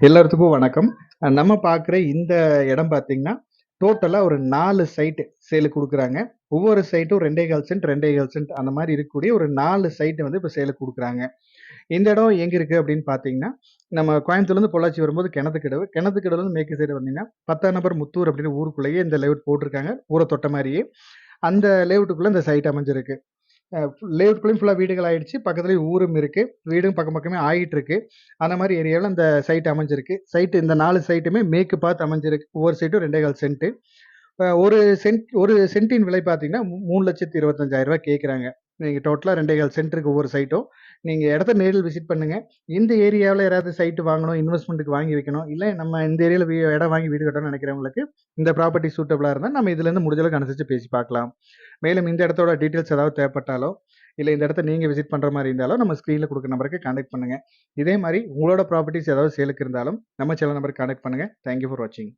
எல்லாத்துக்கும் வணக்கம். நம்ம பார்க்குற இந்த இடம் பார்த்தீங்கன்னா, டோட்டலா ஒரு 4 சைட் சேலுக்கு குடுக்குறாங்க. ஒவ்வொரு சைட்டும் 2 1/4 சென்ட், 2 1/2 சென்ட் அந்த மாரி இருக்கக்கூடிய ஒரு 4 சைட் வந்து இப்ப சேலுக்கு குடுக்குறாங்க. இந்த இடம் எங்க இருக்கு அப்படின்னு பார்த்தீங்கன்னா, நம்ம கோயம்புத்தூர்லேருந்து பொள்ளாச்சி வரும்போது கிணத்துக்கடவு, கிணத்துக்கடவுலேருந்து மேற்கு சைடு வந்தீங்கன்னா, 10ஆம் நம்பர் முத்தூர் அப்படின்னு ஊருக்குள்ளேயே இந்த லேஅவுட் போட்டிருக்காங்க. ஊர தொட்ட மாரியே. அந்த லேஅவுட்டுக்குள்ள இந்த சைட் அமைஞ்சிருக்கு. லேஅவுட்குள்ளேயும் ஃபுல்லா வீடுகள் ஆயிடுச்சு. பக்கத்துலயே ஊரும் இருக்கு. வீடும் பக்கம் பக்கமே ஆயிட்டு இருக்கு. அந்த மாரி ஏரியாவுல அந்த சைட் அமைஞ்சிருக்கு. இந்த 4 சைட்டுமே மேற்கு பார்த்து அமைஞ்சிருக்கு. ஒவ்வொரு சைட்டும் 2 1/4 சென்ட். ஒரு சென்ட்டின் விலை பார்த்தீங்கன்னா, ரூ. 3,25,000 கேட்குறாங்க. நீங்க டோட்டலா 2 1/4 சென்ட் இருக்கு ஒவ்வொரு சைட்டும். நீங்க இடத்த நேரில் விசிட் பண்ணுங்க. இந்த ஏரியாவுல யாராவது சைட் வாங்கணும், இன்வெஸ்ட்மென்ட்க்கு வாங்கி வைக்கணும், இல்ல நம்ம இந்த ஏரியால இடம் வாங்கி வீடு கட்டணும்னு நினைக்கிறவங்களுக்கு இந்த ப்ராப்பர்ட்டி சூட்டபிளா இருந்தா நம்ம இதுலேருந்து முடிஞ்ச அளவுக்கு அனுசரிச்சு பேசி பார்க்கலாம். மேலும் இந்த இடத்தோட டீட்டெயில்ஸ் ஏதாவது தேவைப்பட்டாலோ, இல்ல இந்த இடத்த நீங்க விசிட் பண்ற மாரி இருந்தாலோ, நம்ம ஸ்க்ரீன்ல குடுக்குற நம்பருக்கு கான்டாக்ட் பண்ணுங்க. இதே மாரி உங்களோட ப்ராப்பர்ட்டீஸ் ஏதாவது சேலுக்கு இருந்தாலும் நம்ம சேனல் நம்பருக்கு கான்டாக்ட் பண்ணுங்க. தேங்க் யூ ஃபார் வாட்சிங்.